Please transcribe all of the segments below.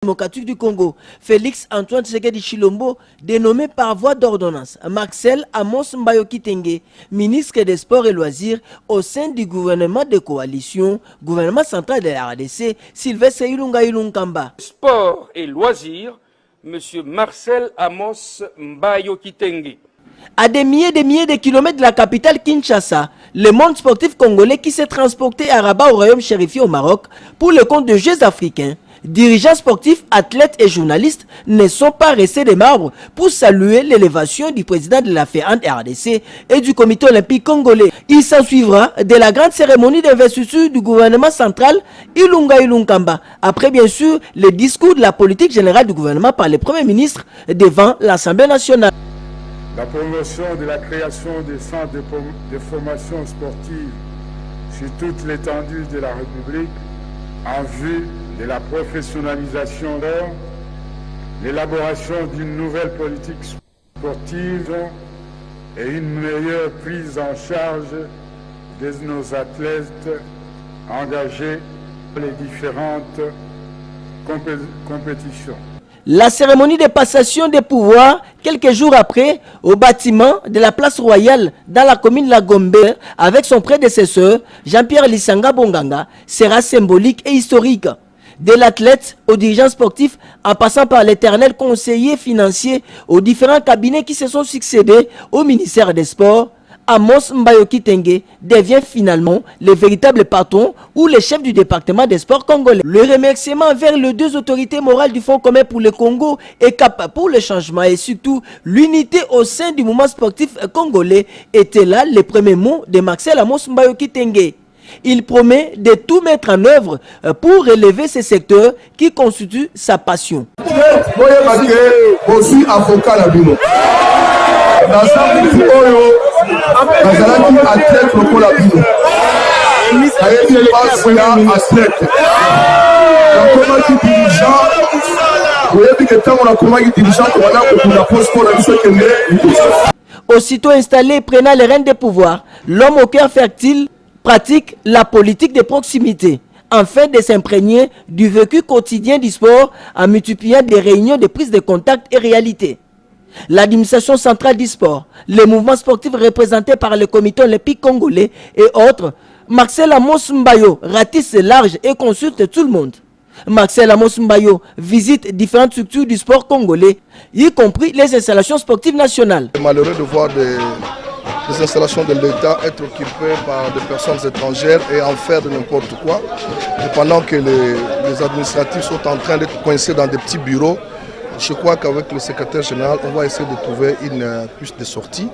démocratique du Congo, Félix Antoine Tshisekedi Tshilombo, dénommé par voie d'ordonnance Marcel Amos Mbayo Kitenge, ministre des Sports et Loisirs au sein du gouvernement de coalition, gouvernement central de la RDC, Sylvestre Ilunga Ilunkamba. Sport et Loisirs, M. Marcel Amos Mbayo Kitenge. À des milliers de kilomètres de la capitale Kinshasa, le monde sportif congolais qui s'est transporté à Rabat au royaume chérifié au Maroc pour le compte de Jeux africains, dirigeants sportifs, athlètes et journalistes ne sont pas restés des marbres pour saluer l'élévation du président de la FEAN RDC et du comité olympique congolais. Il s'ensuivra de la grande cérémonie d'investiture du gouvernement central Ilunga Ilunkamba, après bien sûr le discours de la politique générale du gouvernement par le Premier ministre devant l'Assemblée nationale. La promotion de la création des centres de formation sportive sur toute l'étendue de la République en vue de la professionnalisation d'or, l'élaboration d'une nouvelle politique sportive et une meilleure prise en charge de nos athlètes engagés dans les différentes compétitions. La cérémonie de passation des pouvoirs, quelques jours après, au bâtiment de la place royale dans la commune de La Gombe, avec son prédécesseur, Jean-Pierre Lissanga Bonganga, sera symbolique et historique. De l'athlète aux dirigeants sportifs, en passant par l'éternel conseiller financier aux différents cabinets qui se sont succédés au ministère des Sports, Amos Mbayo Kitenge devient finalement le véritable patron ou le chef du département des sports congolais. Le remerciement vers les deux autorités morales du Fonds commun pour le Congo et CAP pour le changement et surtout l'unité au sein du mouvement sportif congolais étaient là les premiers mots de Marcel Amos Mbayo Kitenge. Il promet de tout mettre en œuvre pour relever ce secteur qui constitue sa passion. Je suis avocat. Aussitôt installé, prenant les rênes des pouvoirs, l'homme au cœur fertile pratique la politique de proximité, afin de s'imprégner du vécu quotidien du sport en multipliant des réunions de prise de contact et réalité. L'administration centrale du sport, les mouvements sportifs représentés par le comité olympique congolais et autres, Marcel Amos Mbayo ratisse large et consulte tout le monde. Marcel Amos Mbayo visite différentes structures du sport congolais, y compris les installations sportives nationales. C'est malheureux de voir les installations de l'État être occupées par des personnes étrangères et en faire de n'importe quoi. Et pendant que les administratifs sont en train d'être coincés dans des petits bureaux, je crois qu'avec le secrétaire général, on va essayer de trouver une piste de sortie.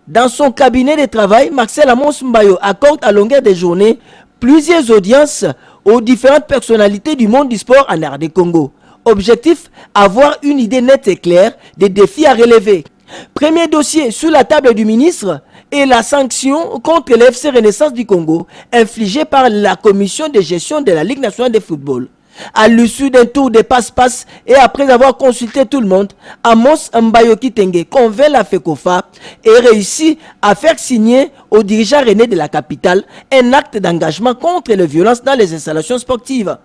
Dans son cabinet de travail, Marcel Amos Mbayo accorde à longueur de journée plusieurs audiences aux différentes personnalités du monde du sport en RD Congo. Objectif, avoir une idée nette et claire des défis à relever. Premier dossier sur la table du ministre est la sanction contre l'FC Renaissance du Congo infligée par la commission de gestion de la Ligue nationale de football. À l'issue d'un tour de passe-passe et après avoir consulté tout le monde, Amos Mbayo Kitenge convainc la FECOFA et réussit à faire signer au dirigeant René de la capitale un acte d'engagement contre les violences dans les installations sportives.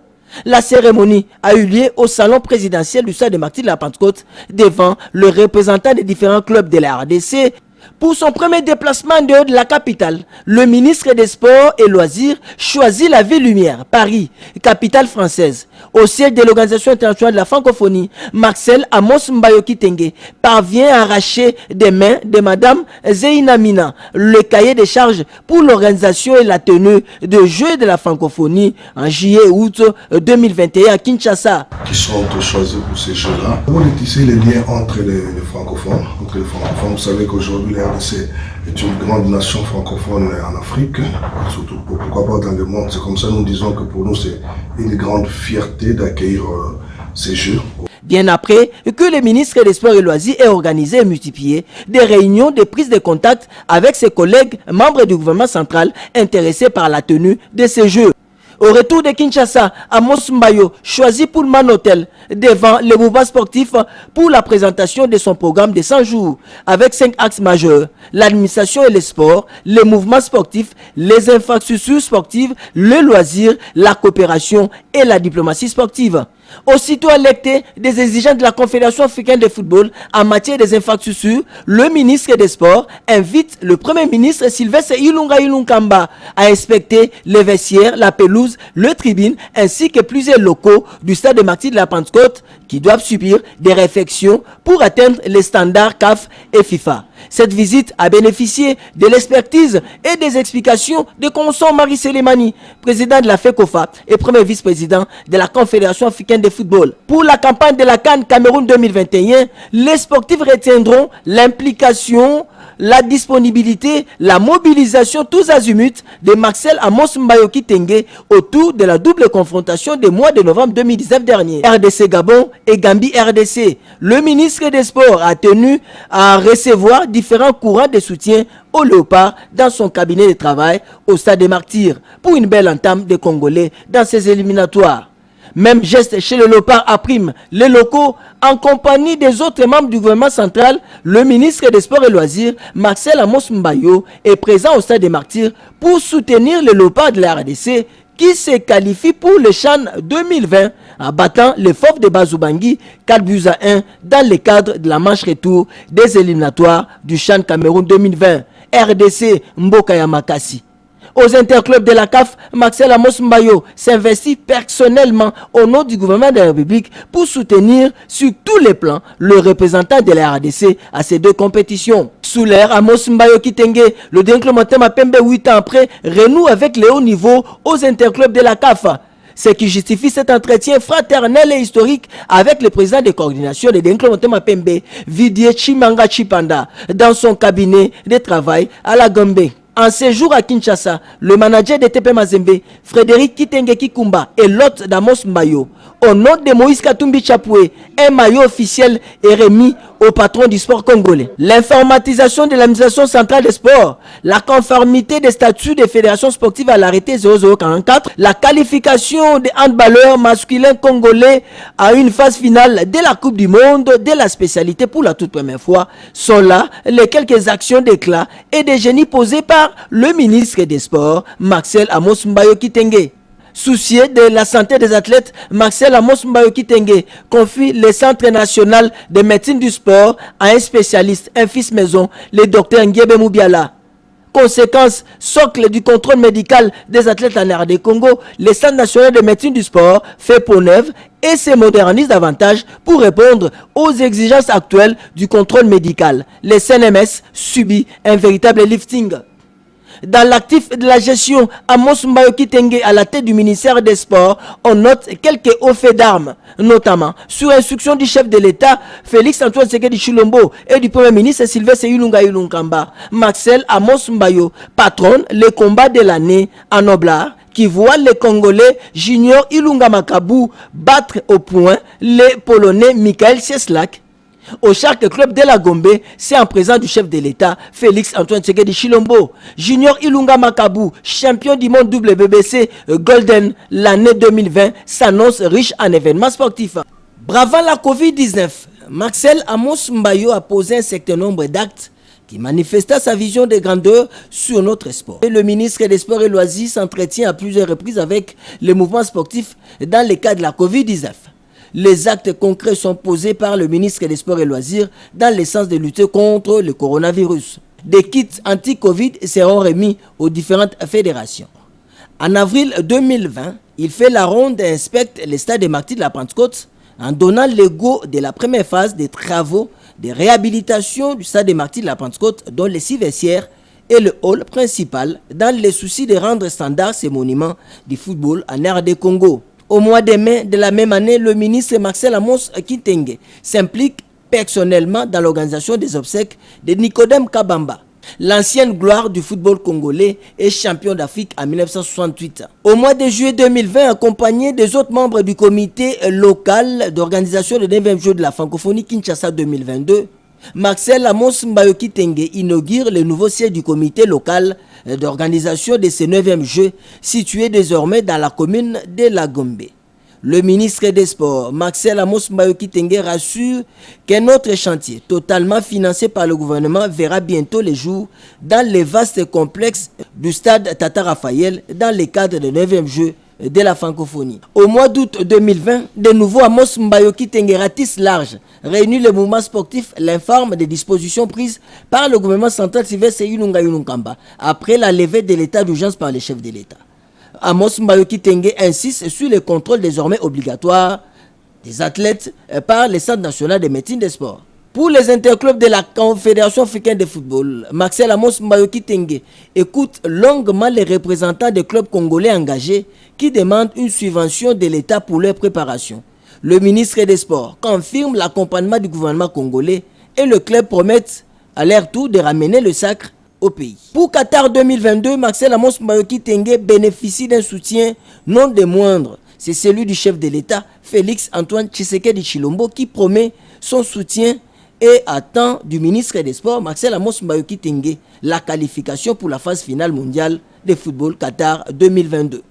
La cérémonie a eu lieu au salon présidentiel du stade de Martyrs de la Pentecôte devant le représentant des différents clubs de la RDC. Pour son premier déplacement en dehors de la capitale, le ministre des Sports et Loisirs choisit la ville lumière, Paris, capitale française. Au siège de l'Organisation internationale de la francophonie, Marcel Amos Mbayo Kitenge parvient à arracher des mains de Madame Zeina Mina le cahier des charges pour l'organisation et la tenue de Jeux de la francophonie en juillet-août 2021 à Kinshasa. Qui sont choisis pour ces jeux-là. On est ici les liens entre les francophones. Vous savez qu'aujourd'hui, la RDC est une grande nation francophone en Afrique, surtout pourquoi pas dans le monde. C'est comme ça nous disons que pour nous c'est une grande fierté d'accueillir ces Jeux. Bien après que le ministre des Sports et Loisirs ait organisé et multiplié des réunions de prise de contact avec ses collègues membres du gouvernement central intéressés par la tenue de ces Jeux. Au retour de Kinshasa, Amos Mbayo choisit Pullman Hotel devant le mouvement sportif pour la présentation de son programme de 100 jours avec 5 axes majeurs: l'administration et les sports, les mouvements sportifs, les infrastructures sportives, le loisir, la coopération et la diplomatie sportive. Aussitôt alerté des exigences de la Confédération africaine de football en matière des infrastructures, le ministre des Sports invite le Premier ministre Sylvestre Ilunga Ilunkamba à inspecter les vestiaires, la pelouse, le tribune ainsi que plusieurs locaux du stade de Martyrs de la Pentecôte qui doivent subir des réflexions pour atteindre les standards CAF et FIFA. Cette visite a bénéficié de l'expertise et des explications de Constant Marie Selemani, président de la FECOFA et premier vice-président de la Confédération africaine de football. Pour la campagne de la CAN Cameroun 2021, les sportifs retiendront l'implication, la disponibilité, la mobilisation tous azimuts de Marcel Amos Mbayo Kitenge autour de la double confrontation des mois de novembre 2019 dernier. RDC Gabon et Gambie RDC. Le ministre des Sports a tenu à recevoir différents courants de soutien au Léopard dans son cabinet de travail au stade des Martyrs pour une belle entame des Congolais dans ces éliminatoires. Même geste chez le Léopard à prime les locaux en compagnie des autres membres du gouvernement central. Le ministre des Sports et Loisirs, Marcel Amos Mbayo, est présent au stade des Martyrs pour soutenir le Léopard de la RDC qui se qualifie pour le CHAN 2020 en battant les Fauves de Bazoubangi 4-1 dans le cadre de la manche retour des éliminatoires du CHAN Cameroun 2020. RDC Mboka Yamakasi. Aux interclubs de la CAF, Marcel Amos Mbayo s'investit personnellement au nom du gouvernement de la République pour soutenir sur tous les plans le représentant de la RDC à ces deux compétitions. Sous l'ère Amos Mbayo Kitenge, le Déclementin Mapembe 8 ans après renoue avec les hauts niveaux aux interclubs de la CAF. Ce qui justifie cet entretien fraternel et historique avec le président de coordination de Déclementin Mapembe, Vidier Chimanga Chipanda, dans son cabinet de travail à la Gombe. En séjour à Kinshasa, le manager de TP Mazembe, Frédéric Kitenge Kikumba et l'hôte d'Amos Mbayo, au nom de Moïse Katumbi Chapoué, un maillot officiel est remis au patron du sport congolais. L'informatisation de l'administration centrale des sports, la conformité des statuts des fédérations sportives à l'arrêté 0044, la qualification des handballeurs masculins congolais à une phase finale de la Coupe du Monde de la spécialité pour la toute première fois sont là les quelques actions d'éclat et de génie posées par le ministre des Sports, Marcel Amos Mbayo Kitenge. Soucié de la santé des athlètes, Marcel Amos Mbayo Kitenge confie le Centre national de médecine du sport à un spécialiste, un fils maison, le docteur Nguebe Moubiala. Conséquence, socle du contrôle médical des athlètes en RD Congo, le Centre national de médecine du sport fait peau neuve et se modernise davantage pour répondre aux exigences actuelles du contrôle médical. Le CNMS subit un véritable lifting. Dans l'actif de la gestion, Amos Mbayo Kitenge à la tête du ministère des Sports, on note quelques hauts faits d'armes, notamment sur instruction du chef de l'État, Félix Antoine Tshisekedi Tshilombo, et du Premier ministre Sylvestre Ilunga Ilunkamba. Marcel Amos Mbayo patronne le combat de l'année en Oblard, qui voit les Congolais Junior Ilunga Makabu battre au point les Polonais Michael Cieslak. Au Shark Club de la Gombe, c'est en présence du chef de l'État, Félix Antoine Tshisekedi Tshilombo. Junior Ilunga Makabu, champion du monde WBC Golden l'année 2020, s'annonce riche en événements sportifs. Bravant la Covid-19, Marcel Amos Mbayo a posé un certain nombre d'actes qui manifesta sa vision de grandeur sur notre sport. Et le ministre des Sports et Loisirs s'entretient à plusieurs reprises avec les mouvements sportifs dans le cas de la Covid-19. Les actes concrets sont posés par le ministre des Sports et Loisirs dans le sens de lutter contre le coronavirus. Des kits anti-Covid seront remis aux différentes fédérations. En avril 2020, il fait la ronde et inspecte le stade des Martyrs de la Pentecôte en donnant le go de la première phase des travaux de réhabilitation du stade des Martyrs de la Pentecôte, dont les 6 vestiaires et le hall principal, dans le souci de rendre standard ces monuments du football en RD Congo. Au mois de mai de la même année, le ministre Marcel Amos Kitenge s'implique personnellement dans l'organisation des obsèques de Nicodème Kabamba, l'ancienne gloire du football congolais et champion d'Afrique en 1968. Au mois de juillet 2020, accompagné des autres membres du comité local d'organisation des 9e Jeux de la francophonie Kinshasa 2022, Marcel Amos Mbayo Kitenge inaugure le nouveau siège du comité local d'organisation de ces 9e Jeux situé désormais dans la commune de la Gombe. Le ministre des Sports, Marcel Amos Mbayo Kitenge, rassure qu'un autre chantier totalement financé par le gouvernement verra bientôt les jours dans les vastes complexes du stade Tata Raphaël dans le cadre des 9e Jeux de la francophonie. Au mois d'août 2020, de nouveau Amos Mbayo Kitenge ratisse large, réunit le mouvement sportif, l'informe des dispositions prises par le gouvernement central Sylvestre Ilunga Ilunkamba après la levée de l'état d'urgence par les chefs de l'État. Amos Mbayo Kitenge insiste sur le contrôle désormais obligatoire des athlètes par le Centre national de médecine des sports. Pour les interclubs de la Confédération africaine de football, Marcel Amos Mbayo Kitenge écoute longuement les représentants des clubs congolais engagés qui demandent une subvention de l'État pour leur préparation. Le ministre des Sports confirme l'accompagnement du gouvernement congolais et le club promet à leur tour de ramener le sacre au pays. Pour Qatar 2022, Marcel Amos Mbayo Kitenge bénéficie d'un soutien non des moindres. C'est celui du chef de l'État, Félix Antoine Tshisekedi Tshilombo, qui promet son soutien et attend du ministre des Sports, Marcel Amos Mbayo Kitenge, la qualification pour la phase finale mondiale de football Qatar 2022.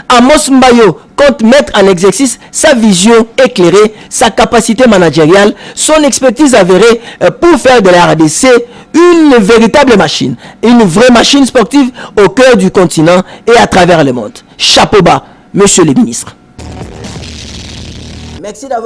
Amos Mbayo compte mettre en exercice sa vision éclairée, sa capacité managériale, son expertise avérée pour faire de la RDC une véritable machine, une vraie machine sportive au cœur du continent et à travers le monde. Chapeau bas, monsieur le ministre. Merci d'avoir